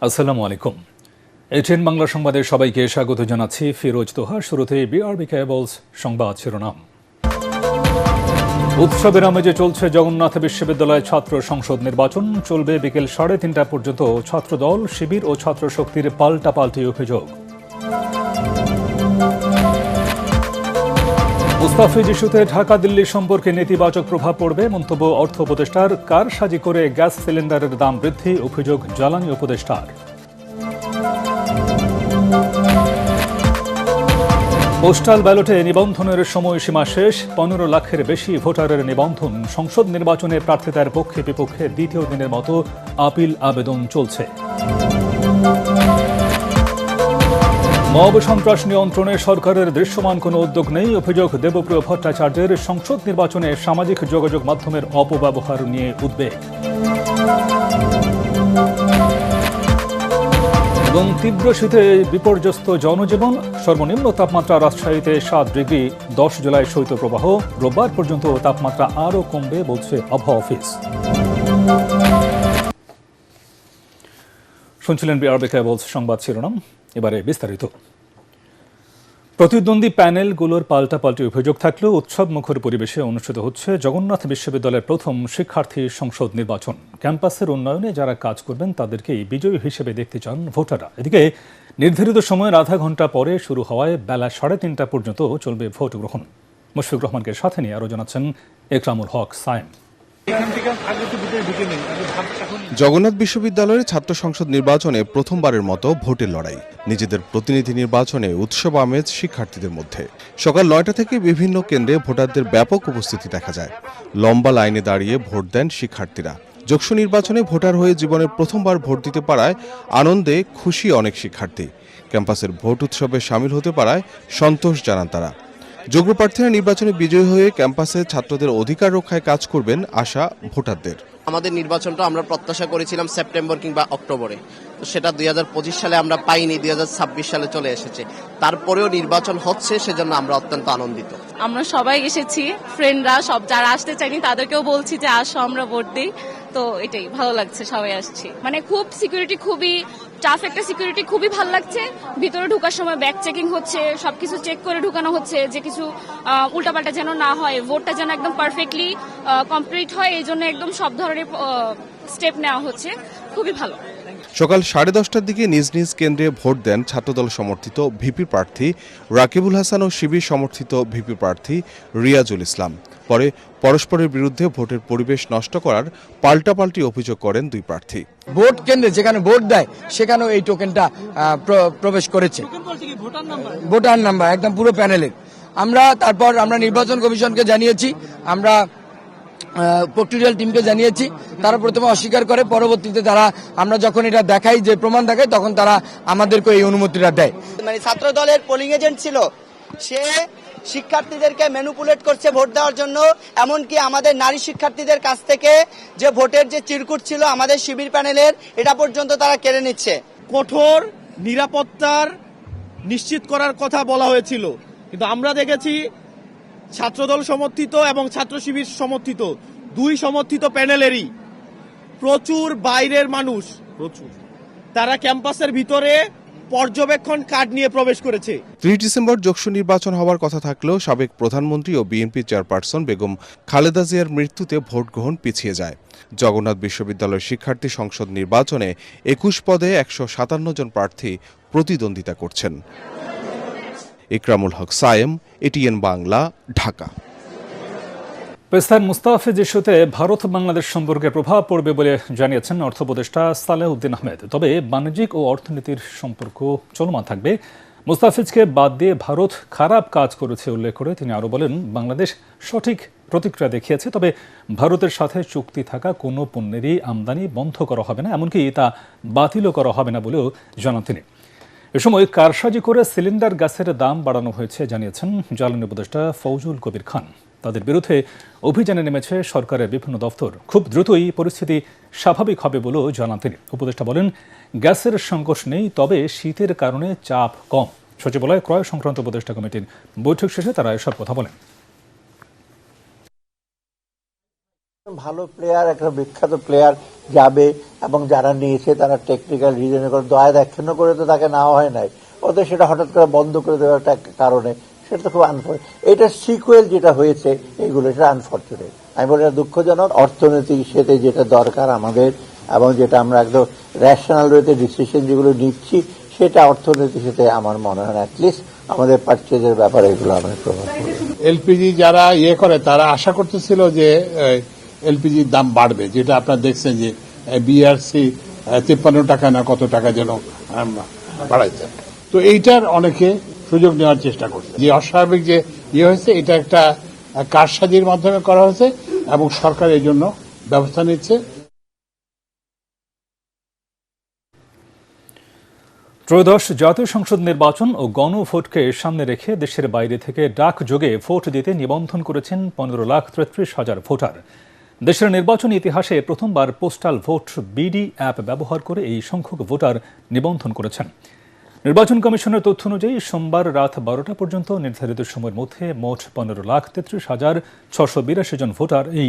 আসসালামু আলাইকুম। এটিএন বাংলা সংবাদে সবাইকে স্বাগত জানাচ্ছি। ফিরোজ তোহা। শুরুতে বিআরবি কেবলস সংবাদ শিরোনাম। উৎসবের আমেজে চলছে জগন্নাথ বিশ্ববিদ্যালয় ছাত্র সংসদ নির্বাচন। চলবে বিকেল 3:30 পর্যন্ত। ছাত্রদল, শিবির ও ছাত্র শক্তির পাল্টাপাল্টি অভিযোগ। মুস্তাফিজ ইস্যুতে ঢাকা দিল্লি সম্পর্কে নেতিবাচক প্রভাব পড়বে, মন্তব্য অর্থ উপদেষ্টার। কারসাজি করে গ্যাস সিলিন্ডারের দাম বৃদ্ধি, অভিযোগ জ্বালানি উপদেষ্টার। পোস্টাল ব্যালটে নিবন্ধনের সময়সীমা শেষ। 15 লাখের বেশি ভোটারের নিবন্ধন। সংসদ নির্বাচনে প্রার্থিতার পক্ষে বিপক্ষে দ্বিতীয় দিনের মতো আপিল আবেদন চলছে। মব সন্ত্রাস নিয়ন্ত্রণে সরকারের দৃশ্যমান কোনো উদ্যোগ নেই, অভিযোগ দেবপ্রিয় ভট্টাচার্যের। সংসদ নির্বাচনে সামাজিক যোগাযোগ মাধ্যমের অপব্যবহার নিয়ে উদ্বেগ। এবং তীব্র শীতে বিপর্যস্ত জনজীবন। সর্বনিম্ন তাপমাত্রা রাজশাহীতে 7 ডিগ্রি। 10 জুলাই শৈত্যপ্রবাহ। রোববার পর্যন্ত তাপমাত্রা আরও কমবে বলছে আবহাওয়া অফিস। শুনছিলেন বিআরবি কেবলস সংবাদ শিরোনাম। এবারে বিস্তারিত। প্রতিদ্বন্দ্বী প্যানেলগুলোর পাল্টাপাল্টি অভিযোগ থাকলেও উৎসব মুখর পরিবেশে অনুষ্ঠিত হচ্ছে জগন্নাথ বিশ্ববিদ্যালয়ের প্রথম শিক্ষার্থী সংসদ নির্বাচন। ক্যাম্পাসের উন্নয়নে যারা কাজ করবেন তাদেরকেই বিজয়ী হিসেবে দেখতে চান ভোটাররা। এদিকে নির্ধারিত সময়ের আধা ঘন্টা পরে শুরু হওয়ায় বেলা 3:30 পর্যন্ত চলবে ভোট গ্রহণ। মুশফিকুর রহমানকে সাথে নিয়ে আরও জানাচ্ছেন একরামুল হক সায়েম। জগন্নাথ বিশ্ববিদ্যালয়ের ছাত্র সংসদ নির্বাচনে প্রথমবারের মতো ভোটের লড়াই। নিজেদের প্রতিনিধি নির্বাচনে উৎসব আমেজ শিক্ষার্থীদের মধ্যে। সকাল 9টা থেকে বিভিন্ন কেন্দ্রে ভোটারদের ব্যাপক উপস্থিতি দেখা যায়। লম্বা লাইনে দাঁড়িয়ে ভোট দেন শিক্ষার্থীরা। যক্ষ নির্বাচনে ভোটার হয়ে জীবনের প্রথমবার ভোট দিতে পারায় আনন্দে খুশি অনেক শিক্ষার্থী। ক্যাম্পাসের ভোট উৎসবে সামিল হতে পারায় সন্তোষ জানান তারা। যোগ্য প্রার্থীরা নির্বাচনে বিজয়ী হয়ে ক্যাম্পাসে ছাত্রদের অধিকার রক্ষায় কাজ করবেন আশা ভোটারদের। আমাদের নির্বাচনটা আমরা প্রত্যাশা করেছিলাম সেপ্টেম্বর কিংবা অক্টোবরে, তো সেটা 2025 সালে আমরা পাইনি, 2026 সালে চলে এসেছে। তারপরেও নির্বাচন হচ্ছে, সেজন্য আমরা অত্যন্ত আনন্দিত। আমরা সবাই এসেছি, ফ্রেন্ডরা সব যারা আসতে চাইনি তাদেরকেও বলছি যে আসো আমরা ভোট দিই। তো এটাই ভালো লাগছে, সবাই আসছি। মানে খুব সিকিউরিটি, খুবই টাফ একটা সিকিউরিটি, খুবই ভালো লাগছে। ভিতরে ঢোকার সময় ব্যাগ চেকিং হচ্ছে, সবকিছু চেক করে ঢুকানো হচ্ছে যে কিছু উল্টাপাল্টা যেন না হয়, ভোটটা যেন একদম পারফেক্টলি কমপ্লিট হয়, এই জন্য একদম সব ধরনের স্টেপ নেওয়া হচ্ছে। খুবই ভালো। সকাল 10:30টার দিকে নিজ নিজ কেন্দ্রে ভোট দেন ছাত্রদল সমর্থিত ভিপি প্রার্থী রাকিবুল হাসান ও শিবির সমর্থিত ভিপি প্রার্থী রিয়াজুল ইসলাম। পরে পরস্পরের বিরুদ্ধে ভোটের পরিবেশ নষ্ট করার পাল্টাপাল্টি অভিযোগ করেন দুই প্রার্থী। ভোট কেন্দ্রে যেখানে ভোট দেয় সেখানেও এই টোকেনটা প্রবেশ করেছে। ভোটার নাম্বার একদম পুরো প্যানেলের। তারপর আমরা নির্বাচন কমিশনকে জানিয়েছি, আমরা প্রক্টোরিয়াল টিমকে জানিয়েছি। তারা প্রথমে অস্বীকার করে, পরবর্তীতে আমরা যখন এটা দেখাই, যে প্রমাণ দেখাই, তখন তারা আমাদেরকে এই অনুমতিটা দেয়। মানে ছাত্র দলের পোলিং এজেন্ট ছিল, সে শিক্ষার্থীদেরকে ম্যানিপুলেট করছে ভোট দেওয়ার জন্য। এমনকি আমাদের নারী শিক্ষার্থীদের কাছ থেকে যে ভোটের যে চিরকুট ছিল আমাদের শিবির প্যানেলের, এটা পর্যন্ত তারা কেড়ে নিচ্ছে। কঠোর নিরাপত্তার নিশ্চিত করার কথা বলা হয়েছিল, কিন্তু আমরা দেখেছি ছাত্রদল সমর্থিত এবং ছাত্র শিবির সমর্থিত দুই সমর্থিত প্যানেলেরই প্রচুর বাইরের মানুষ, তারা ক্যাম্পাসের ভিতরে পর্যবেক্ষণ কার্ড নিয়ে প্রবেশ করেছে। 30 ডিসেম্বর যক্ষ নির্বাচন হওয়ার কথা থাকলেও সাবেক প্রধানমন্ত্রী ও বিএনপি চেয়ারপারসন বেগম খালেদা জিয়ার মৃত্যুতে ভোট গ্রহণ পিছিয়ে যায়। জগন্নাথ বিশ্ববিদ্যালয়ের শিক্ষার্থী সংসদ নির্বাচনে 21 পদে 157 জন প্রার্থী প্রতিদ্বন্দ্বিতা করছেন। একরামুল হক সায়েম, এটিএন বাংলা, ঢাকা। পেসার মুস্তাফিজ ইস্যুতে ভারত বাংলাদেশ সম্পর্কে প্রভাব পড়বে বলে জানিয়েছেন অর্থ উপদেষ্টা সালেহউদ্দিন আহমেদ। তবে বাণিজ্যিক ও অর্থনীতির সম্পর্ক চলমান থাকবে। মুস্তাফিজকে বাদ দিয়ে ভারত খারাপ কাজ করেছে উল্লেখ করে তিনি আরও বলেন, বাংলাদেশ সঠিক প্রতিক্রিয়া দেখিয়েছে, তবে ভারতের সাথে চুক্তি থাকা কোনো পণ্যেরই আমদানি বন্ধ করা হবে না, এমনকি তা বাতিলও করা হবে না বলেও জানান তিনি। এ সময় কারসাজি করে সিলিন্ডার গ্যাসের দাম বাড়ানো হয়েছে জানিয়েছেন জ্বালানি উপদেষ্টা ফৌজুল কবির খান। তাদের বিরুদ্ধে অভিযানে নেমেছে সরকারের বিভিন্ন দফতর। খুব দ্রুতই পরিস্থিতি স্বাভাবিক হবে বলেও জানান তিনি। উপদেষ্টা বলেন, গ্যাসের সংকট নেই, তবে শীতের কারণে চাপ কম। সচিবালয়ে ক্রয় সংক্রান্ত উপদেষ্টা কমিটির বৈঠক শেষে তারা এসব কথা বলেন। ভালো প্লেয়ার, একটা বিখ্যাত প্লেয়ার যাবে এবং যারা নিয়েছে তারা টেকনিক্যাল রিজনে করে দয়া দাক্ষিণ্য করে তো তাকে নেওয়া হয় নাই, ওদের সেটা হঠাৎ করে বন্ধ করে দেওয়ার একটা কারণে, সেটা তো খুব আনফর্চুনেট। এটা সিকুয়েল যেটা হয়েছে এগুলো সেটা আনফর্চুনেট, আমি বলি এটা দুঃখজনক। অর্থনৈতিক সাথে যেটা দরকার আমাদের এবং যেটা আমরা একদম রেশনাল ওয়েতে ডিসিশন যেগুলো নিচ্ছি সেটা অর্থনৈতিক সাথে আমার মনে হয় অ্যাটলিস্ট আমাদের পারচেজের ব্যাপারে এগুলো আমাদের প্রভাব পড়বে। এলপিজি যারা করে তারা আশা করতেছিল যে এলপিজির দাম বাড়বে, যেটা আপনারা দেখছেন যে বিআরসি 53 টাকা না কত টাকা যেন বাড়াইছে। তো এইটার অনেকে সুযোগ নেওয়ার চেষ্টা করছে। যে অস্বাভাবিক যে হয়েছে এটা একটা কারসাজির মাধ্যমে করা হয়েছে এবং সরকার এই জন্য ব্যবস্থা নিচ্ছে। ত্রয়োদশ জাতীয় সংসদ নির্বাচন ও গণভোটকে সামনে রেখে দেশের বাইরে থেকে ডাকযোগে ভোট দিতে নিবন্ধন করেছেন 15,33,000 ভোটার। দেশের নির্বাচনী ইতিহাসে প্রথমবার পোস্টাল ভোট বিডি অ্যাপ ব্যবহার করে এই সংখ্যক ভোটার নিবন্ধন করেছেন। নির্বাচন কমিশনের তথ্য অনুযায়ী সোমবার রাত 12টা পর্যন্ত নির্ধারিত সময়ের মধ্যে মোট 15,33,682 জন ভোটার এই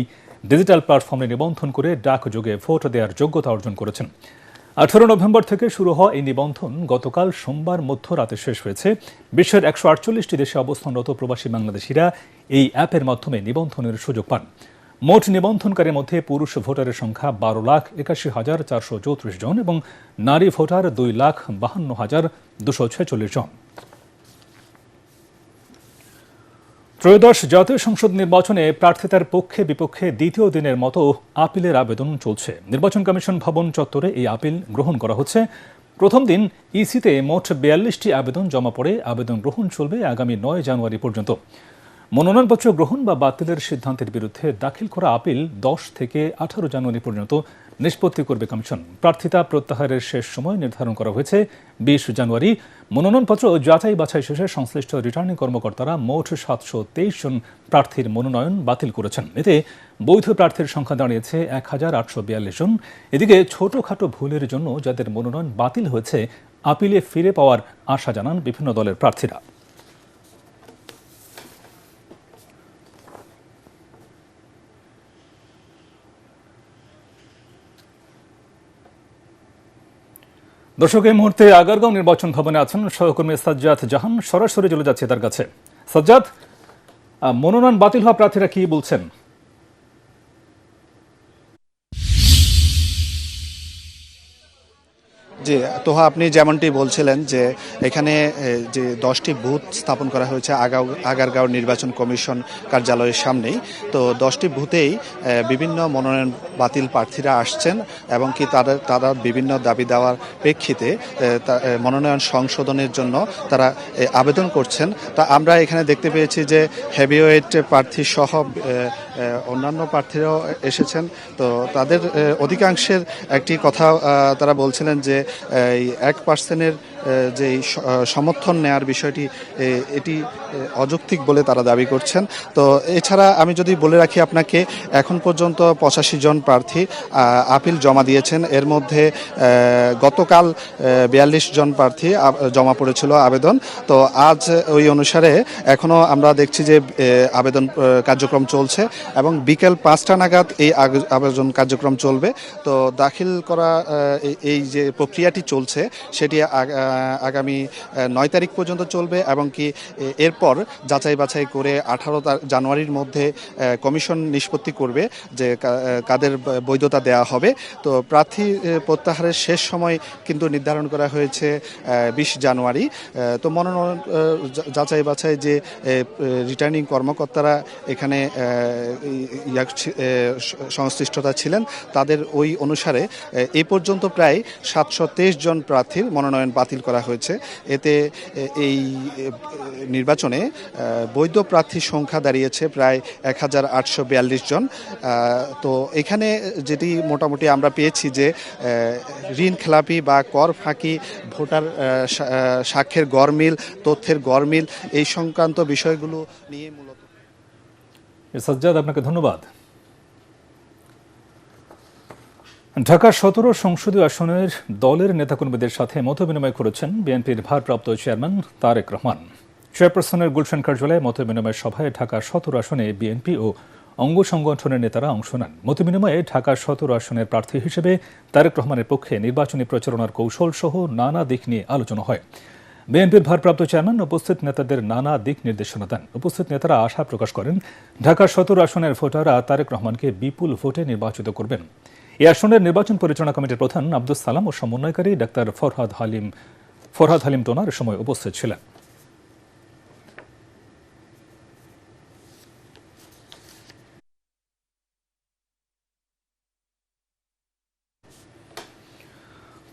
ডিজিটাল প্ল্যাটফর্মে নিবন্ধন করে ডাকযোগে ভোট দেওয়ার যোগ্যতা অর্জন করেছেন। 18 নভেম্বর থেকে শুরু হওয়া এই নিবন্ধন গতকাল সোমবার মধ্যরাতে শেষ হয়েছে। বিশ্বের 148টি দেশে অবস্থানরত প্রবাসী বাংলাদেশিরা এই অ্যাপের মাধ্যমে নিবন্ধনের সুযোগ পান। মোট নিবন্ধনকারীর মধ্যে পুরুষ ভোটারের সংখ্যা 12,81,434 জন এবং নারী ভোটার 2,52,246 জন। ত্রয়োদশ জাতীয় সংসদ নির্বাচনে প্রার্থিতার পক্ষে বিপক্ষে দ্বিতীয় দিনের মতো আপিলের আবেদন চলছে। নির্বাচন কমিশন ভবন চত্বরে এই আপিল গ্রহণ করা হচ্ছে। প্রথম দিন ইসিতে মোট 42টি আবেদন জমা পড়ে। আবেদন গ্রহণ চলবে আগামী 9 জানুয়ারি পর্যন্ত। মনোনয়নপত্র গ্রহণ বা বাতিলের সিদ্ধান্তের বিরুদ্ধে দাখিল করা আপিল 10 থেকে 18 জানুয়ারি পর্যন্ত নিষ্পত্তি করবে কমিশন। প্রার্থিতা প্রত্যাহারের শেষ সময় নির্ধারণ করা হয়েছে 20 জানুয়ারি। মনোনয়নপত্র যাচাই বাছাই শেষে সংশ্লিষ্ট রিটার্নিং কর্মকর্তারা মোট 723 জন প্রার্থীর মনোনয়ন বাতিল করেছেন। এতে বৈধ প্রার্থীর সংখ্যা দাঁড়িয়েছে 1,842 জন। এদিকে ছোটখাটো ভুলের জন্য যাদের মনোনয়ন বাতিল হয়েছে আপিলে ফিরে পাওয়ার আশা জানান বিভিন্ন দলের প্রার্থীরা। দর্শক, এই মুহূর্তে আগারগাঁও নির্বাচন ভবনে আছেন সহকর্মী সাজ্জাদ জাহান। সরাসরি চলে যাচ্ছে তার কাছে। সাজ্জাদ, মনোনয়ন বাতিল হওয়া প্রার্থীরা কি বলছেন? জি তোহা, আপনি যেমনটি বলছিলেন যে এখানে যে 10টি বুথ স্থাপন করা হয়েছে আগারগাঁও নির্বাচন কমিশন কার্যালয়ের সামনেই। তো 10টি বুথেই বিভিন্ন মনোনয়ন বাতিল প্রার্থীরা আসছেন এবং কি তারা বিভিন্ন দাবি দেওয়ার প্রেক্ষিতে মনোনয়ন সংশোধনের জন্য তারা আবেদন করছেন। তা আমরা এখানে দেখতে পেয়েছি যে হেভিওয়েট প্রার্থী সহ অন্যান্য প্রার্থীরাও এসেছেন। তো তাদের অধিকাংশের একটি কথা তারা বলছিলেন যে এই 1% যে সমর্থন নেয়ার বিষয়টি এটি অযৌক্তিক বলে তারা দাবি করছেন। তো এছাড়া আমি যদি বলে রাখি আপনাকে, এখন পর্যন্ত 85 জন প্রার্থী আপিল জমা দিয়েছেন। এর মধ্যে গতকাল 42 জন প্রার্থী জমা পড়েছিল আবেদন। তো আজ ওই অনুসারে এখনো আমরা দেখছি যে আবেদন কার্যক্রম চলছে এবং বিকেল 5টা নাগাদ এই আবেদন কার্যক্রম চলবে। তো দাখিল করা এই যে প্রক্রিয়াটি চলছে সেটি আগামী 9 তারিখ পর্যন্ত চলবে এবং কি এরপর যাচাই বাছাই করে 18 জানুয়ারির মধ্যে কমিশন নিষ্পত্তি করবে যে কাদের বৈধতা দেওয়া হবে। তো প্রার্থী প্রত্যাহারের শেষ সময় কিন্তু নির্ধারণ করা হয়েছে 20 জানুয়ারি। তো মনোনয়ন যাচাই বাছাই যে রিটার্নিং কর্মকর্তারা এখানে সংশ্লিষ্টতা ছিলেন তাদের ওই অনুসারে এই পর্যন্ত প্রায় 723 জন প্রার্থীর মনোনয়ন বাতিল করা হয়েছে। এতে এই নির্বাচনে বৈধ প্রার্থীর সংখ্যা দাঁড়িয়েছে প্রায় 1,842 জন। তো এখানে যেটি মোটামুটি আমরা পেয়েছি যে ঋণ খেলাপি বা কর ফাঁকি, ভোটার সাক্ষ্যের গরমিল, তথ্যের গরমিল, এই সংক্রান্ত বিষয়গুলো নিয়ে মূলত। সাজ্জাদ, আপনাকে ধন্যবাদ। ঢাকা 17 সংসদীয় আসনের দলের নেতাকর্মীদের সাথে মতবিনিময় করেছেন বিএনপির ভারপ্রাপ্ত চেয়ারম্যান তারেক রহমান। চেয়ারপারসনের গুলশান কার্যালয়ে মতবিনিময় সভায় ঢাকা 17 আসনে বিএনপি ও অঙ্গ সংগঠনের নেতারা অংশ নেন। মতবিনিময়ে ঢাকা 17 আসনের প্রার্থী হিসেবে তারেক রহমানের পক্ষে নির্বাচনী প্রচারণার কৌশল সহ নানা দিক নিয়ে আলোচনা হয়। বিএনপির ভারপ্রাপ্ত চেয়ারম্যান উপস্থিত নেতাদের নানা দিক নির্দেশনা দেন। উপস্থিত নেতারা আশা প্রকাশ করেন, ঢাকা 17 আসনের ভোটাররা তারেক রহমানকে বিপুল ভোটে নির্বাচিত করবেন। এই আসনের নির্বাচন পরিচালনা কমিটির প্রধান আব্দুস সালাম ও সমন্বয়কারী ডাক্তার ফরহাদ হালিম টোনার সময় উপস্থিত ছিলেন।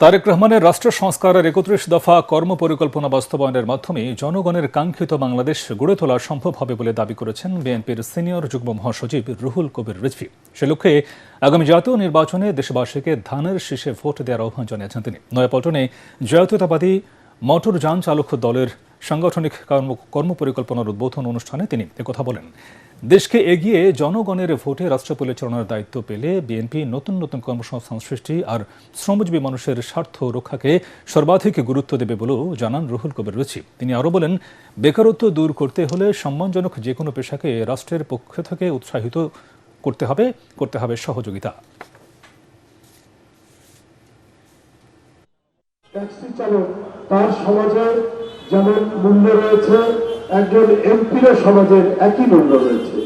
তারেক রহমানের রাষ্ট্র সংস্কারের ৩১ দফা কর্মপরিকল্পনা বাস্তবায়নের মাধ্যমে জনগণের কাঙ্ক্ষিত বাংলাদেশ গড়ে তোলা সম্ভব হবে বলে দাবি করেছেন বিএনপির সিনিয়র যুগ্ম মহাসচিব রুহুল কবির রিজভী। সে লক্ষ্যে আগামী জাতীয় নির্বাচনে দেশবাসীকে ধানের শীষে ভোট দেওয়ার আহ্বান জানিয়েছেন তিনি। নয়াপল্টনে জাতীয়তাবাদী মোটর যান চালক দলের সাংগঠনিক কর্মপরিকল্পনার উদ্বোধন অনুষ্ঠানে তিনি একথা বলেন। দেশকে এগিয়ে জনগণের ভোটে রাষ্ট্র পরিচালনার দায়িত্ব পেলে বিএনপি নতুন নতুন কর্মসংস্থান সৃষ্টি আর শ্রমজীবী মানুষের স্বার্থ রক্ষাকে সর্বাধিক গুরুত্ব দেবে বলেও জানান রুহুল কবির রিজভী। তিনি আরও বলেন, বেকারত্ব দূর করতে হলে সম্মানজনক যে কোনো পেশাকে রাষ্ট্রের পক্ষ থেকে উৎসাহিত করতে হবে সহযোগিতা। ট্যাক্সি চালক তার সমাজে যেমন মূল্য রয়েছে, একজন এমপির সমাজের একই মূল্য রয়েছে।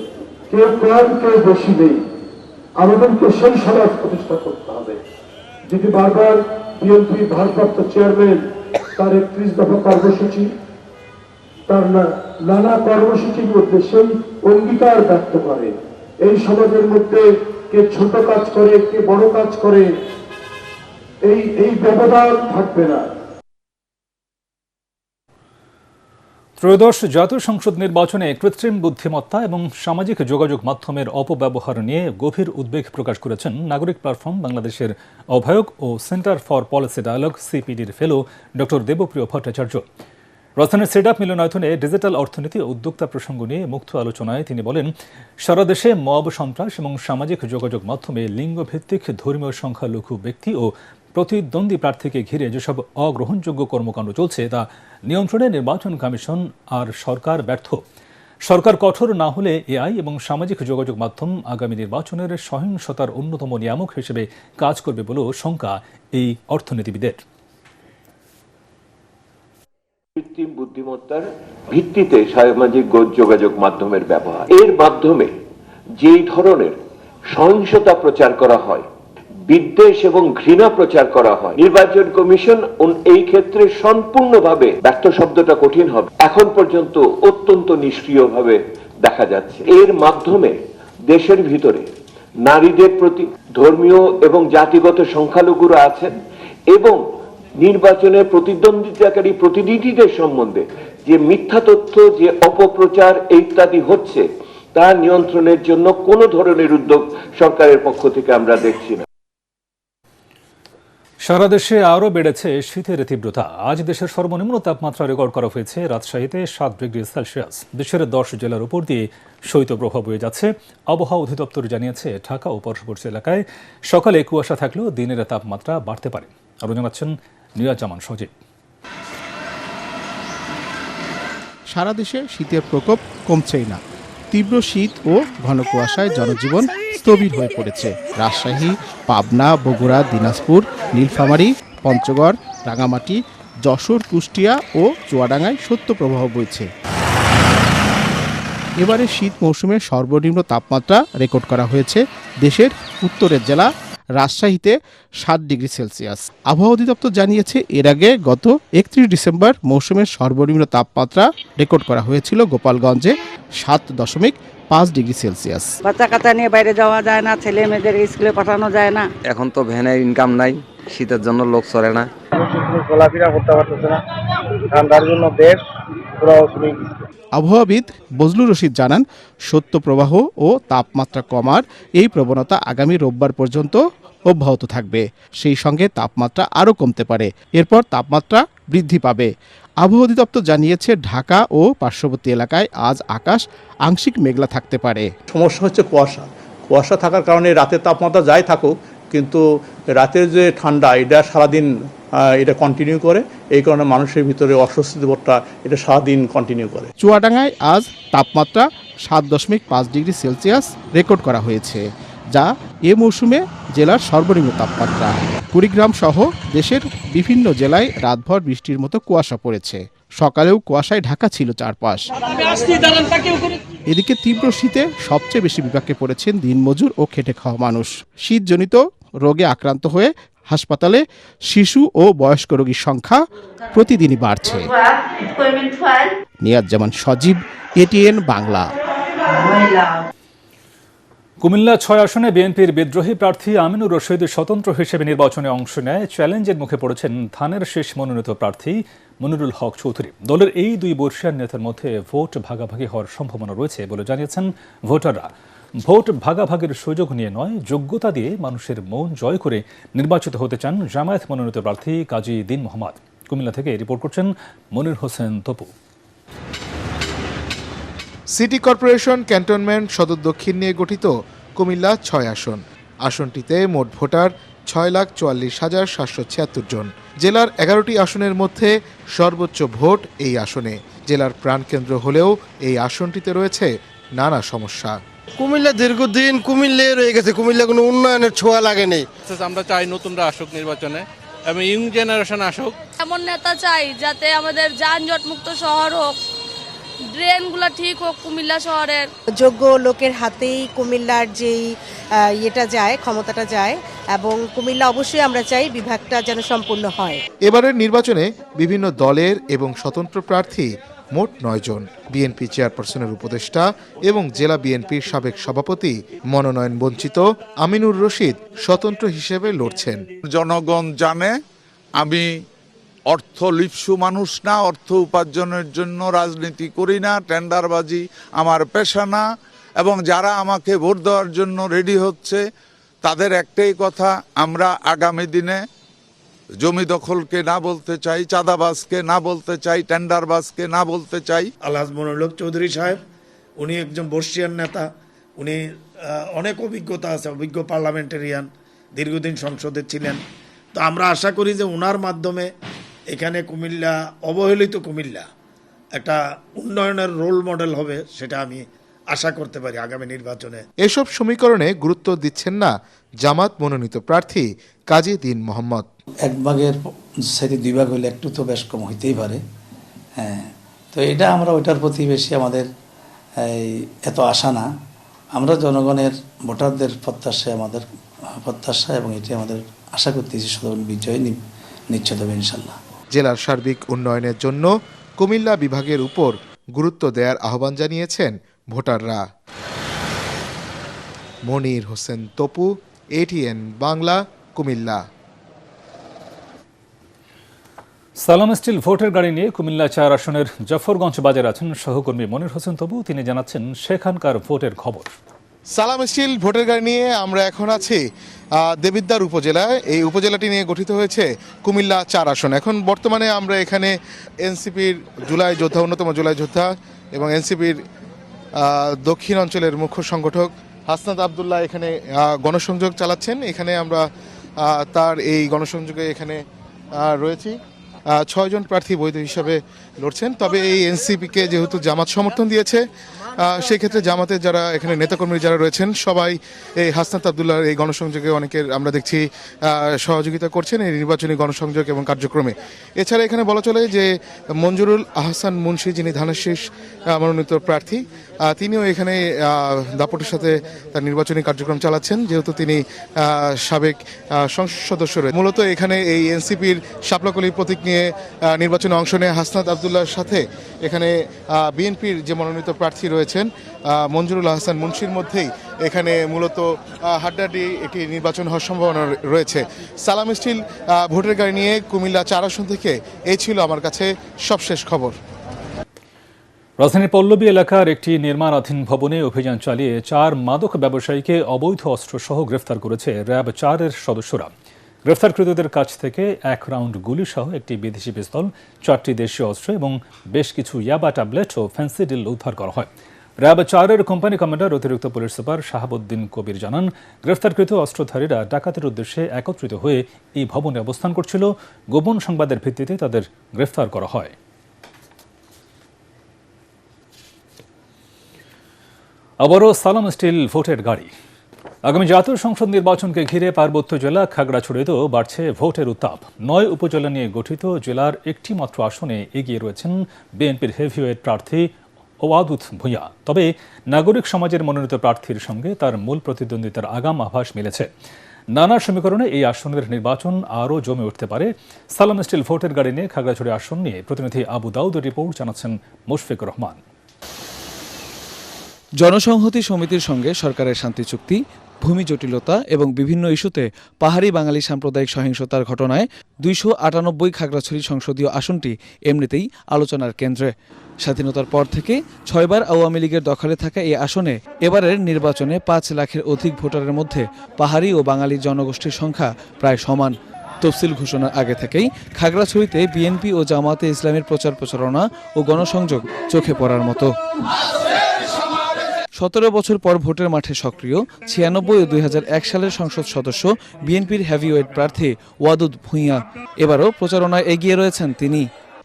কেউ কম কেউ বেশি নেই। আমাদেরকে সেই সমাজ প্রতিষ্ঠা করতে হবে। যদি বারবার বিএনপির ভারপ্রাপ্ত চেয়ারম্যান তার ৩১ দফা কর্মসূচি, তার নানা কর্মসূচির মধ্যে সেই অঙ্গীকার ব্যক্ত করে, এই সমাজের মধ্যে কে ছোট কাজ করে কে বড় কাজ করে, এই ব্যবধান থাকবে না। ত্রয়োদশ জাতীয় সংসদ নির্বাচনে কৃত্রিম বুদ্ধিমত্তা এবং সামাজিক যোগাযোগ মাধ্যমের অপব্যবহার নিয়ে গভীর উদ্বেগ প্রকাশ করেছেন নাগরিক প্ল্যাটফর্ম বাংলাদেশের আহ্বায়ক ও সেন্টার ফর পলিসি ডায়ালগ সিপিডির ফেলো ডক্টর দেবপ্রিয় ভট্টাচার্য। রাজধানীর সেডাপ মিলনায়তনে ডিজিটাল অর্থনীতি ও উদ্যোক্তা প্রসঙ্গ নিয়ে মুক্ত আলোচনায় তিনি বলেন, সারা দেশে মব সন্ত্রাস এবং সামাজিক যোগাযোগ মাধ্যমে লিঙ্গভিত্তিক ধর্মীয় সংখ্যালঘু ব্যক্তি ও প্রতিদ্বন্দ্বী প্রার্থীকে ঘিরে যেসব অগ্রহণযোগ্য কর্মকাণ্ড চলছে তা নিয়ন্ত্রণে নির্বাচন কমিশন আর সরকার ব্যর্থ। সরকার কঠোর না হলে এআই এবং সামাজিক যোগাযোগ মাধ্যম আগামী নির্বাচনের সহিংসতার অন্যতম নিয়ামক হিসেবে কাজ করবে বলেও শঙ্কা এই অর্থনীতিবিদের। কৃত্রিম বুদ্ধিমত্তার ভিত্তিতে সামাজিক যোগাযোগ মাধ্যমের ব্যবহার, এর মাধ্যমে যেই ধরনের সহিংসতা প্রচার করা হয়, বিদ্বেষ এবং ঘৃণা প্রচার করা হয়, নির্বাচন কমিশন এই ক্ষেত্রে সম্পূর্ণভাবে ব্যর্থ শব্দটা কঠিন হবে, এখন পর্যন্ত অত্যন্ত নিষ্ক্রিয়ভাবে দেখা যাচ্ছে। এর মাধ্যমে দেশের ভিতরে নারীদের প্রতি, ধর্মীয় এবং জাতিগত সংখ্যালঘুরা আছেন এবং নির্বাচনে প্রতিদ্বন্দ্বিতাকারী প্রতিনিধিদের সম্বন্ধে যে মিথ্যা তথ্য, যে অপপ্রচার ইত্যাদি হচ্ছে, তা নিয়ন্ত্রণের জন্য কোনো ধরনের উদ্যোগ সরকারের পক্ষ থেকে আমরা দেখছি না। সারা দেশে আরও বেড়েছে শীতের তীব্রতা। আজ দেশের সর্বনিম্ন তাপমাত্রা রেকর্ড করা হয়েছে রাজশাহীতে ৭ ডিগ্রি সেলসিয়াস। দেশের ১০ জেলার উপর দিয়ে শৈত্যপ্রবাহ বয়ে যাচ্ছে। আবহাওয়া অধিদপ্তর জানিয়েছে, ঢাকা ও পার্শ্ববর্তী এলাকায় সকালে কুয়াশা থাকলেও দিনের তাপমাত্রা বাড়তে পারে। আরও জানাচ্ছেন নিয়াজামান সজীব। সারা দেশে শীতের প্রকোপ কমছেই না। তীব্র শীত ও ঘন কুয়াশায় জনজীবন স্থবির হয়ে পড়েছে। রাজশাহী, পাবনা, বগুড়া, দিনাজপুর, নীলফামারী, পঞ্চগড়, রাঙামাটি, যশোর, কুষ্টিয়া ও চুয়াডাঙ্গায় শৈত্যপ্রবাহ বইছে। এবারে শীত মৌসুমের সর্বনিম্ন তাপমাত্রা রেকর্ড করা হয়েছে দেশের উত্তরের জেলা রাজশাহীতে ৭ ডিগ্রি সেলসিয়াস। আবহাওয়া অধিদপ্তর জানিয়েছে, এর আগে গত ৩১ ডিসেম্বর মৌসুমের সর্বনিম্ন তাপমাত্রা রেকর্ড করা হয়েছিল গোপালগঞ্জে ৭.৫ ডিগ্রি সেলসিয়াস। বাচ্চা কাচ্চা নিয়ে বাইরে যাওয়া যায় না, ছেলে মেয়েদের স্কুলে পাঠানো যায় না। এখন তো ভ্যানের ইনকাম নাই, শীতের জন্য লোক চলে না, চলাফেরা করতে পারতেছে না, ঠান্ডার জন্য দেশ পুরো অসুবিধা। আবহাওয়াবিদ বজলুর রশিদ জানান, শৈত্যপ্রবাহ ও তাপমাত্রা কমার এই প্রবণতা আগামী রোববার পর্যন্ত অব্যাহত থাকবে। সেই সঙ্গে তাপমাত্রা আরও কমতে পারে, এরপর তাপমাত্রা বৃদ্ধি পাবে। আবহাওয়া অধিদপ্তর জানিয়েছে, ঢাকা ও পার্শ্ববর্তী এলাকায় আজ আকাশ আংশিক মেঘলা থাকতে পারে। সমস্যা হচ্ছে কুয়াশা থাকার কারণে রাতের তাপমাত্রা যাই থাকুক, কিন্তু রাতের যে ঠান্ডা এটা সারাদিন এটা কন্টিনিউ করে, এই কারণে মানুষের ভিতরে অস্বস্তি বোধটা এটা সারাদিন কন্টিনিউ করে। চুয়াডাঙ্গায় আজ তাপমাত্রা 7.5 ডিগ্রি সেলসিয়াস রেকর্ড করা হয়েছে, যা এ মৌসুমে জেলার সর্বনিম্ন তাপমাত্রা। কুড়িগ্রাম সহ দেশের বিভিন্ন জেলায় রাতভর বৃষ্টির মতো কুয়াশা পড়েছে। সকালেও কুয়াশায় ঢাকা ছিল চারপাশ। এদিকে তীব্র শীতে সবচেয়ে বেশি বিপাকে পড়েছেন দিনমজুর ও খেটে খাওয়া মানুষ। শীতজনিত রোগে আক্রান্ত হয়ে হাসপাতালে শিশু ও বয়স্ক রোগীর সংখ্যা প্রতিদিনই বাড়ছে। নিয়াজ জামান সজীব, এটিএন বাংলা। কুমিল্লা 6 আসনে বিএনপির বিদ্রোহী প্রার্থী আমিনুর রশিদ স্বতন্ত্র হিসেবে নির্বাচনে অংশ নেয়। চ্যালেঞ্জের মুখে পড়েছেন ধানের শীষ মনোনীত প্রার্থী মনিরুল হক চৌধুরী। দলের এই দুই বর্ষীয়ান নেতার মধ্যে ভোট ভাগাভাগি হওয়ার সম্ভাবনা রয়েছে বলে জানিয়েছেন ভোটাররা। ভোট ভাগাভাগির সুযোগ নিয়ে নয়, যোগ্যতা দিয়ে মানুষের মন জয় করে নির্বাচিত হতে চান জামায়াত মনোনীত প্রার্থী কাজী দীন মোহাম্মদ। কুমিল্লা থেকে রিপোর্ট করছেন Monir Hossain Topu. City corporation cantonment Sadar Dakshin নিয়ে গঠিত কুমিল্লা 6 আসন। আসনটিতে মোট ভোটার 6,44,776 জন। জেলার 11টি আসনের মধ্যে সর্বোচ্চ ভোট এই আসনে। জেলার প্রাণকেন্দ্র হলেও এই আসনটিতে রয়েছে নানা সমস্যা। কুমিল্লা দীর্ঘদিন কুমিল্লা রয়ে গেছে, কুমিল্লা কোনো উন্নয়নের ছোঁয়া লাগেনি। আমরা চাই নতুনরা আসুক নির্বাচনে এবং ইয়ং জেনারেশন আসুক। এমন নেতা চাই যাতে আমাদের যানজট মুক্ত শহর হোক, ড্রেনগুলো ঠিক হোক কুমিল্লা শহরের। যোগ্য লোকের হাতেই কুমিল্লার যেই ইয়েটা যায়, ক্ষমতাটা যায়, এবং কুমিল্লা অবশ্যই আমরা চাই বিভাগটা যেন সম্পূর্ণ হয়। এবারের নির্বাচনে বিভিন্ন দলের এবং স্বতন্ত্র প্রার্থী মোট 9 জন। বিএনপি চেয়ারপারসনের উপদেষ্টা এবং জেলা বিএনপির সাবেক সভাপতি মনোনয়ন বঞ্চিত আমিনুর রশিদ স্বতন্ত্র হিসেবে লড়ছেন। জনগণ জানে আমি অর্থলিপ্সু মানুষ না, অর্থ উপার্জনের জন্য রাজনীতি করি না, টেন্ডারবাজি আমার পেশা না। এবং যারা আমাকে ভোট দেওয়ার জন্য রেডি হচ্ছে তাদের একটাই কথা, আমরা আগামী দিনে জমি দখলকে না বলতে চাই, চাঁদাবাজকে না বলতে চাই, টেন্ডারবাজকে না বলতে চাই। আলহাজ মনিরুল হক চৌধুরী সাহেব, উনি একজন বর্ষীয়ান নেতা, উনি অনেক অভিজ্ঞতা আছে, অভিজ্ঞ পার্লামেন্টারিয়ান, দীর্ঘদিন সংসদে ছিলেন। তো আমরা আশা করি যে ওনার মাধ্যমে এখানে কুমিল্লা, অবহেলিত কুমিল্লা একটা উন্নয়নের রোল মডেল হবে, সেটা আমি আশা করতে পারি আগামী নির্বাচনে। এসব সমীকরণে গুরুত্ব দিচ্ছেন না জামাত মনোনীত প্রার্থী কাজী দীন মোহাম্মদ। এক ভাগের সাথে 2 ভাগ হলে একটু তো বেশ কম হইতেই পারে। হ্যাঁ, তো এটা আমরা ওইটার প্রতি বেশি আমাদের এত আশা না। আমরা জনগণের ভোটারদের প্রত্যাশায় আমাদের প্রত্যাশা, এবং এটি আমাদের আশা করতেছি সাধারণ বিজয় নিশ্চিত হবে ইনশাল্লাহ। জেলার সার্বিক উন্নয়নের জন্য কুমিল্লা বিভাগের উপর গুরুত্ব দেওয়ার আহ্বান জানিয়েছেন ভোটাররা। মনির হোসেন তপু, এটিএন বাংলা, কুমিল্লা। সালাম স্টিল ভোটের গাড়ি নিয়ে কুমিল্লা 4 আসনের জাফরগঞ্জ বাজারে আছেন সহকর্মী মনির হোসেন তপু। তিনি জানাচ্ছেন সেখানকার ভোটের খবর। সালাম স্টিল ভোটের গাড়ি নিয়ে আমরা এখন আছি দেবিদ্বার উপজেলায়। এই উপজেলাটি নিয়ে গঠিত হয়েছে কুমিল্লা 4 আসন। এখন বর্তমানে আমরা এখানে এনসিপির জুলাই যোদ্ধা, অন্যতম জুলাই যোদ্ধা এবং এনসিপির দক্ষিণ অঞ্চলের মুখ্য সংগঠক হাসনাত আবদুল্লাহ এখানে গণসংযোগ চালাচ্ছেন। এখানে আমরা তার এই গণসংযোগে এখানে রয়েছি। 6 জন প্রার্থী বৈধ হিসাবে লড়ছেন। তবে এই এনসিপিকে যেহেতু জামাত সমর্থন দিয়েছে, সেই ক্ষেত্রে জামাতের যারা এখানে নেতাকর্মী যারা রয়েছেন সবাই এই হাসনাত আবদুল্লাহর এই গণসংযোগে অনেকের আমরা দেখছি সহযোগিতা করছেন এই নির্বাচনী গণসংযোগ এবং কার্যক্রমে। এছাড়া এখানে বলা চলে যে মঞ্জুরুল আহসান মুন্সি, যিনি ধানের শীষ মনোনীত প্রার্থী, তিনিও এখানে দাপটের সাথে তার নির্বাচনী কার্যক্রম চালাচ্ছেন, যেহেতু তিনি সাবেক সংসদ সদস্য রয়েছেন। মূলত এখানে এই এনসিপির শাপলাকলি প্রতীক নিয়ে নির্বাচনে অংশ নেয় হাসনাত আবদুল্লাহর সাথে এখানে বিএনপির যে মনোনীত প্রার্থী রয়েছেন মঞ্জুরুল আহসান মুন্সির মধ্যেই এখানে মূলত হাড্ডাহাড্ডি একটি নির্বাচন হওয়ার সম্ভাবনা রয়েছে। সালাম স্টিল ভোটের গাড়ি নিয়ে কুমিল্লা 4 আসন থেকে এই ছিল আমার কাছে সবশেষ খবর। রাজধানীর পল্লবী এলাকার একটি নির্মাণাধীন ভবনে অভিযান চালিয়ে 4 মাদক ব্যবসায়ীকে অবৈধ অস্ত্রসহ গ্রেফতার করেছে র্যাব 4-এর সদস্যরা। গ্রেফতারকৃতদের কাছ থেকে 1 রাউন্ড গুলিসহ একটি বিদেশি পিস্তল, 4টি দেশীয় অস্ত্র এবং বেশ কিছু ইয়াবা ট্যাবলেট ও ফেন্সিডিল উদ্ধার করা হয়। র্যাব 4-এর কোম্পানি কমান্ডার অতিরিক্ত পুলিশ সুপার শাহাবুদ্দিন কবির জানান, গ্রেফতারকৃত অস্ত্রধারীরা ডাকাতির উদ্দেশ্যে একত্রিত হয়ে এই ভবনে অবস্থান করছিল। গোপন সংবাদের ভিত্তিতে তাদের গ্রেফতার করা হয়। আবারও সালাম স্টিল ভোটের গাড়ি। আগামী জাতীয় সংসদ নির্বাচনকে ঘিরে পার্বত্য জেলা খাগড়াছড়িতেও বাড়ছে ভোটের উত্তাপ। 9 উপজেলা নিয়ে গঠিত জেলার একটি মাত্র আসনে এগিয়ে রয়েছেন বিএনপির হেভিওয়েট প্রার্থী ওয়াদুদ ভূঁইয়া। তবে নাগরিক সমাজের মনোনীত প্রার্থীর সঙ্গে তার মূল প্রতিদ্বন্দ্বিতার আগাম আভাস মিলেছে। নানা সমীকরণে এই আসনের নির্বাচন আরও জমে উঠতে পারে। সালাম স্টিল ভোটের গাড়ি নিয়ে খাগড়াছড়ি আসন নিয়ে প্রতিনিধি আবু দাউদের রিপোর্ট জানাচ্ছেন মুশফিকুর রহমান। জনসংহতি সমিতির সঙ্গে সরকারের শান্তি চুক্তি, ভূমি জটিলতা এবং বিভিন্ন ইস্যুতে পাহাড়ি বাঙালি সাম্প্রদায়িক সহিংসতার ঘটনায় 298 খাগড়াছড়ি সংসদীয় আসনটি এমনিতেই আলোচনার কেন্দ্রে। স্বাধীনতার পর থেকে 6 বার আওয়ামী লীগের দখলে থাকা এই আসনে এবারের নির্বাচনে 5 লাখের অধিক ভোটারের মধ্যে পাহাড়ি ও বাঙালি জনগোষ্ঠীর সংখ্যা প্রায় সমান। তফসিল ঘোষণার আগে থেকেই খাগড়াছড়িতে বিএনপি ও জামায়াতে ইসলামের প্রচার প্রচারণা ও গণসংযোগ চোখে পড়ার মতো। 17 বছর পর ভোটের মাঠে সক্রিয় 96 ও 2001 সালের সংসদ সদস্য বিএনপির হেভিওয়েট প্রার্থী ওয়াদুদ ভূঁইয়া এবারও প্রচারণায় এগিয়ে রয়েছেন তিনি।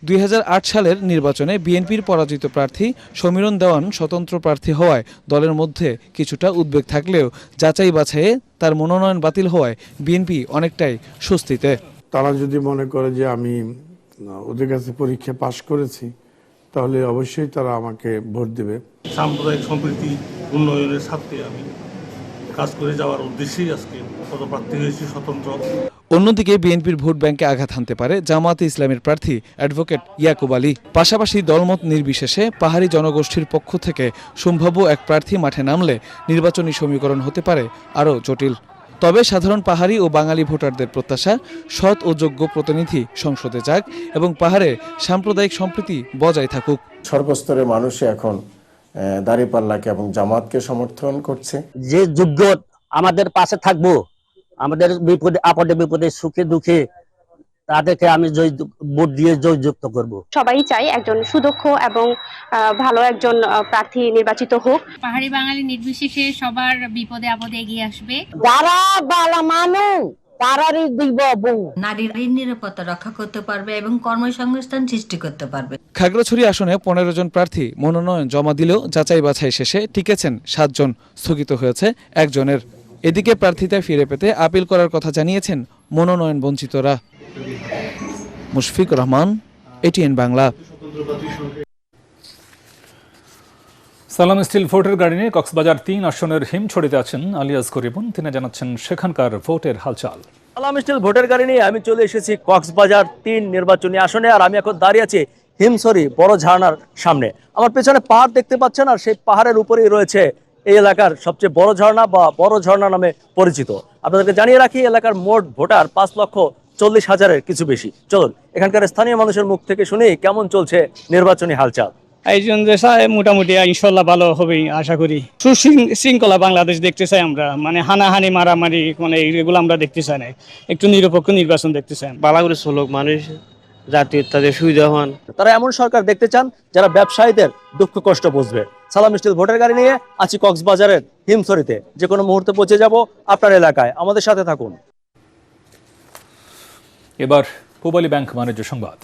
2008 সালের নির্বাচনে বিএনপির পরাজিত প্রার্থী সমীরণ দেওয়ান স্বতন্ত্র প্রার্থী হওয়ায় দলের মধ্যে কিছুটা উদ্বেগ থাকলেও যাচাই বাছাইয়ে তার মনোনয়ন বাতিল হওয়ায় বিএনপি অনেকটাই স্বস্তিতে। তারা যদি মনে করে যে আমি ওদের কাছে পরীক্ষা পাশ করেছি, তাহলে অবশ্যই তারা আমাকে ভোট দেবে। সাম্প্রদায়িক সম্প্রীতি উন্নয়নের স্বার্থে আমি কাজ করে যাওয়ার উদ্দেশ্যেই আজকে পদপ্রার্থী হয়েছি স্বতন্ত্র। অন্যদিকে বিএনপির ভোট ব্যাংকে আঘাত হানতে পারে জামায়াতে ইসলামের প্রার্থী অ্যাডভোকেট ইয়াকুব আলী। পাশাপাশি দলমত নির্বিশেষে পাহাড়ি জনগোষ্ঠীর পক্ষ থেকে সম্ভাব্য এক প্রার্থী মাঠে নামলে নির্বাচনী সমীকরণ হতে পারে আরও জটিল। তবে সাধারণ পাহাড়ি ও বাঙালি ভোটারদের প্রত্যাশা, সৎ ও যোগ্য প্রতিনিধি সংসদে যাক এবং পাহাড়ে সাম্প্রদায়িক সম্প্রীতি বজায় থাকুক। সর্বস্তরের মানুষ এখন দাঁড়িপাল্লাকে এবং জামাতকে সমর্থন করছে। যে যোগ্য আমাদের পাশে থাকবো, আমাদের বিপদে আপদে বিপদে সুখে দুঃখে তাদেরকে আমি ভোট দিয়ে জয়যুক্ত করব। সবাই চাই একজন সুদক্ষ এবং ভালো একজন প্রার্থী নির্বাচিত হোক। পাহাড়ি বাঙালি নির্বিশেষে সবার বিপদে আপদে এগিয়ে আসবে। যারা ভালো মানুষ তারারই দিব বউ। নারীর নিরাপত্তা রক্ষা করতে পারবে এবং কর্মসংস্থান সৃষ্টি করতে পারবে। খাগড়াছড়ি আসনে 15 জন প্রার্থী মনোনয়ন জমা দিলেও যাচাই বাছাই শেষে টিকেছেন 7 জন, স্থগিত হয়েছে 1 জনের। এদিকে প্রার্থিতা ফিরে পেতে আপিল করার কথা জানিয়েছেন মনোনয়ন বঞ্চিতরা। মুশফিকুর রহমান, এটিএন বাংলা। সালাম স্টিল ভোটের গাড়ি নিয়ে কক্সবাজার 3 আসনের হিমছড়িতে আছেন আলিয়াস করিবুন। তিনি জানাচ্ছেন সেখানকার ভোটের হালচাল। সালাম স্টিল ভোটের গাড়ি নিয়ে আমি চলে এসেছি কক্সবাজার 3 নির্বাচনী আসনে, আর আমি এখন দাঁড়িয়ে আছি হিমছড়ি বড় ঝর্ণার সামনে। আমার পেছনে পাহাড় দেখতে পাচ্ছেন, আর সেই পাহাড়ের উপরেই রয়েছে এই এলাকার সবচেয়ে বড় ঝর্ণা বা বড় ঝর্ণা নামে পরিচিত। আপনাদেরকে জানিয়ে রাখি, এলাকার মোট ভোটার 5,40,000-এর কিছু বেশি। চলুন এখানকার স্থানীয় মানুষের মুখ থেকে শুনি কেমন চলছে নির্বাচনী হালচাল। আয়োজন মোটামুটি ইনশাল্লাহ ভালো হবেই আশা করি। সুশৃঙ্খলা বাংলাদেশ দেখতে চাই আমরা, মানে হানাহানি মারামারি মানে এগুলো আমরা দেখতে চাই না, একটু নিরপেক্ষ নির্বাচন দেখতে চাই। বালাগুড়ি চলুক, মানুষ জাতীয় তাদের সুবিধা হন। তারা এমন সরকার দেখতে চান যারা ব্যবসায়ীদের দুঃখ কষ্ট বুঝবে। সালাম স্টিল ভোটের গাড়ি নিয়ে আছি কক্সবাজারের হিমছড়িতে। যে কোনো মুহূর্তে পৌঁছে যাব আপনার এলাকায়, আমাদের সাথে থাকুন। এবার পূবালী ব্যাংক বাণিজ্য সংবাদ।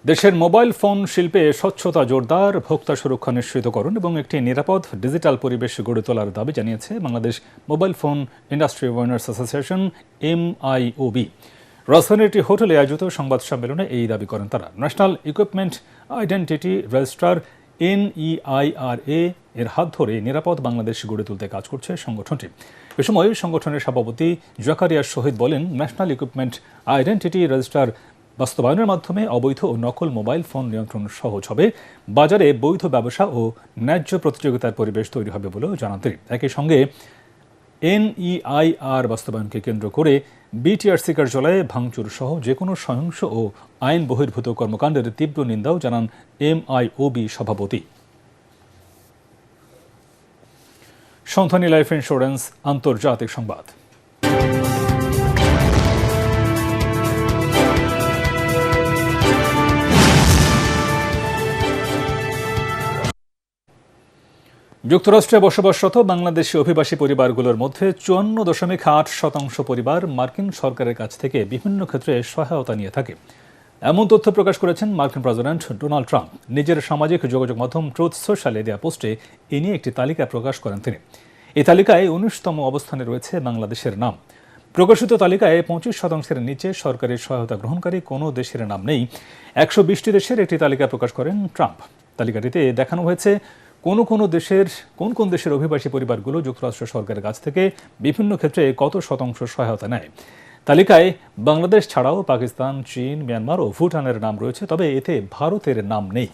দেশের মোবাইল ফোন শিল্পে স্বচ্ছতা জোরদার, ভোক্তা সুরক্ষা নিশ্চিতকরণ এবং একটি নিরাপদ ডিজিটাল পরিবেশ গড়ে তোলার দাবি জানিয়েছে Bangladesh mobile phone industry owners association MIOB। রাজধানীর একটি হোটেলে আয়োজিত সংবাদ সম্মেলনে এই দাবি করেন তারা। National equipment identity registrar NEIRA এর হাত ধরে নিরাপদ বাংলাদেশ গড়ে তুলতে কাজ করছে সংগঠনটি। এ সময় সংগঠনের সভাপতি জাকারিয়া শহীদ বলেন, ন্যাশনাল ইকুইপমেন্ট আইডেন্টিটি রেজিস্ট্রার বাস্তবায়নের মাধ্যমে অবৈধ ও নকল মোবাইল ফোন নিয়ন্ত্রণ সহজ হবে, বাজারে বৈধ ব্যবসা ও ন্যায্য প্রতিযোগিতার পরিবেশ তৈরি হবে বলেও জানান তিনি। একই সঙ্গে NEIR বাস্তবায়নকে কেন্দ্র করে BTRC কার্যালয়ে ভাঙচুর সহ যে কোনো সহিংস ও আইন বহির্ভূত কর্মকাণ্ডের তীব্র নিন্দাও জানান MIOB সভাপতি। সন্ধানী লাইফ ইন্স্যুরেন্স আন্তর্জাতিক সংবাদ। যুক্তরাষ্ট্রে বসবাসরত বাংলাদেশি অভিবাসী পরিবারগুলোর মধ্যে 54.8% পরিবার মার্কিন সরকারের কাছ থেকে বিভিন্ন ক্ষেত্রে সহায়তা নিয়ে থাকে। এমন তথ্য প্রকাশ করেছেন মার্কিন প্রেসিডেন্ট ডোনাল্ড ট্রাম্প। নিজের সামাজিক যোগাযোগ মাধ্যম ট্রুথ সোশ্যালে দেওয়া পোস্টে এ নিয়ে একটি তালিকা প্রকাশ করেন তিনি। এই তালিকায় 19তম অবস্থানে রয়েছে বাংলাদেশের নাম। প্রকাশিত তালিকায় 25% নিচে সরকারি সহায়তা গ্রহণকারী কোনো দেশের নাম নেই। 120টি দেশের একটি তালিকা প্রকাশ করেন ট্রাম্প। তালিকাটিতে দেখানো হয়েছে কোন কোন দেশের অভিবাসী পরিবারগুলো যুক্তরাষ্ট্র সরকারের কাছ থেকে বিভিন্ন ক্ষেত্রে কত শতাংশ সহায়তা নেয়। তালিকায় বাংলাদেশ ছাড়াও পাকিস্তান, চীন, মিয়ানমার ও ভুটানের নাম রয়েছে, তবে এতে ভারতের নাম নেই।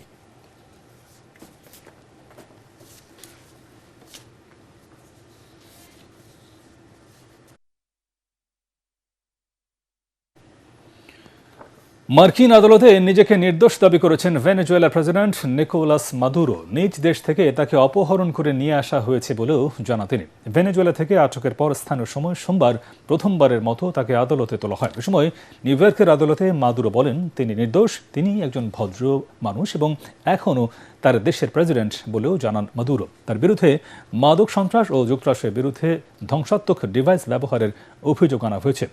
মার্কিন আদালতে নিজেকে নির্দোষ দাবি করেছেন ভেনেজুয়েলার প্রেসিডেন্ট নিকোলাস মাদুরো। নিজ দেশ থেকে তাকে অপহরণ করে নিয়ে আসা হয়েছে বলেও জানান তিনি। ভেনেজুয়েলা থেকে আটকের পর স্থানীয় সময় সোমবার প্রথমবারের মতো তাকে আদালতে তোলা হয়। এ সময় নিউ ইয়র্কের আদালতে মাদুরো বলেন তিনি নির্দোষ, তিনি একজন ভদ্র মানুষ এবং এখনও তার দেশের প্রেসিডেন্ট বলেও জানান মাদুরো। তার বিরুদ্ধে মাদক সন্ত্রাস ও যুক্তরাষ্ট্রের বিরুদ্ধে ধ্বংসাত্মক ডিভাইস ব্যবহারের অভিযোগ আনা হয়েছে।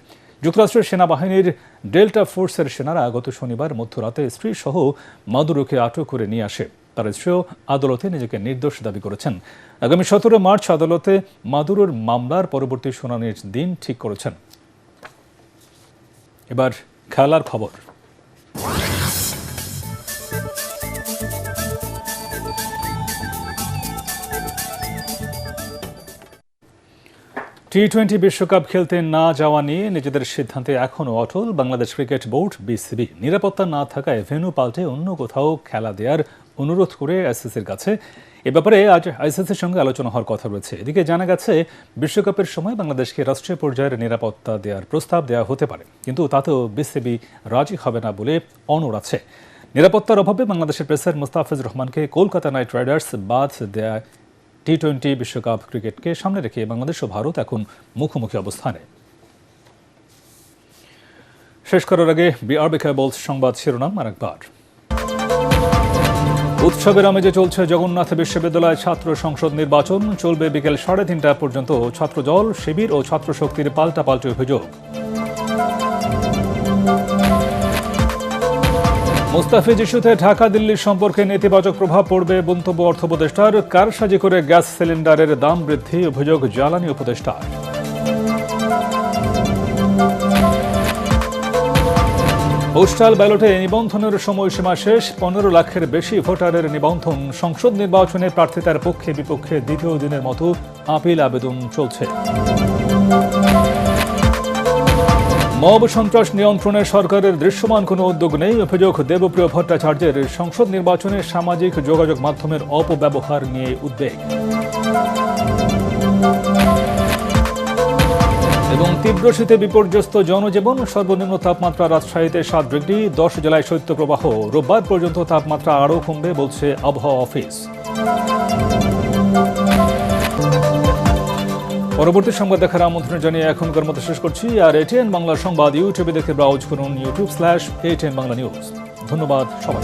যুক্তরাষ্ট্রের সেনাবাহিনীর ডেল্টা ফোর্সের সেনারা গত শনিবার মধ্যরাতে স্ত্রীসহ মাদুরোকে আটক করে নিয়ে আসে। তার স্ত্রীও আদালতে নিজেকে নির্দোষ দাবি করেছেন। আগামী 17 মার্চ আদালতে মাদুরোর মামলার পরবর্তী শুনানির দিন ঠিক করেছেন। এবার খেলার খবর। টি-20 বিশ্বকাপ খেলতে না যাওয়া নিয়ে নিজেদের সিদ্ধান্তে এখনও অটল বাংলাদেশ ক্রিকেট বোর্ড বিসিবি। নিরাপত্তা না থাকায় ভেন্যু পাল্টে অন্য কোথাও খেলা দেওয়ার অনুরোধ করে আইসিসির কাছে। এ ব্যাপারে আজ আইসিসির সঙ্গে আলোচনা হওয়ার কথা রয়েছে। এদিকে জানা গেছে বিশ্বকাপের সময় বাংলাদেশকে রাষ্ট্রীয় পর্যায়ের নিরাপত্তা দেওয়ার প্রস্তাব দেওয়া হতে পারে, কিন্তু তাতেও বিসিবি রাজি হবে না বলে অনড় আছে। নিরাপত্তার অভাবে বাংলাদেশের পেসার মুস্তাফিজুর রহমানকে কলকাতা নাইট রাইডার্স বাদ দেয়া টি-20 বিশ্বকাপ ক্রিকেটকে সামনে রেখে বাংলাদেশ ও ভারত এখন মুখোমুখি অবস্থানে। শেষ করার আগে বিআরবি কেবলস সংবাদ শিরোনাম আরেকবার। উৎসবের আমেজে চলছে জগন্নাথ বিশ্ববিদ্যালয় ছাত্র সংসদ নির্বাচন। চলবে বিকেল 3:30 পর্যন্ত। ছাত্রদল, শিবির ও ছাত্র শক্তির পাল্টাপাল্টি অভিযোগ। মুস্তাফিজ ইস্যুতে ঢাকা দিল্লির সম্পর্কে নেতিবাচক প্রভাব পড়বে মন্তব্য অর্থ উপদেষ্টার। কারসাজি করে গ্যাস সিলিন্ডারের দাম বৃদ্ধি, অভিযোগ জ্বালানি উপদেষ্টার। পোস্টাল ব্যালটে নিবন্ধনের সময়সীমা শেষ। 15 লাখের বেশি ভোটারের নিবন্ধন। সংসদ নির্বাচনে প্রার্থিতার পক্ষে বিপক্ষে দ্বিতীয় দিনের মতো আপিল আবেদন চলছে। মব সন্ত্রাস নিয়ন্ত্রণে সরকারের দৃশ্যমান কোনো উদ্যোগ নেই, অভিযোগ দেবপ্রিয় ভট্টাচার্যের। সংসদ নির্বাচনে সামাজিক যোগাযোগ মাধ্যমের অপব্যবহার নিয়ে উদ্বেগ। এবং তীব্র শীতে বিপর্যস্ত জনজীবন। সর্বনিম্ন তাপমাত্রা রাজশাহীতে 7 ডিগ্রি, 10 জেলায় শৈত্যপ্রবাহ। রোববার পর্যন্ত তাপমাত্রা আরও কমবে বলছে আবহাওয়া অফিস। পরবর্তী সংবাদ দেখার আমন্ত্রণ জানিয়ে এখনকার মতো শেষ করছি। আর এটিএন বাংলা সংবাদ ইউটিউবে দেখে ব্রাউজ করুন youtube/ATN বাংলা নিউজ। ধন্যবাদ সবাই।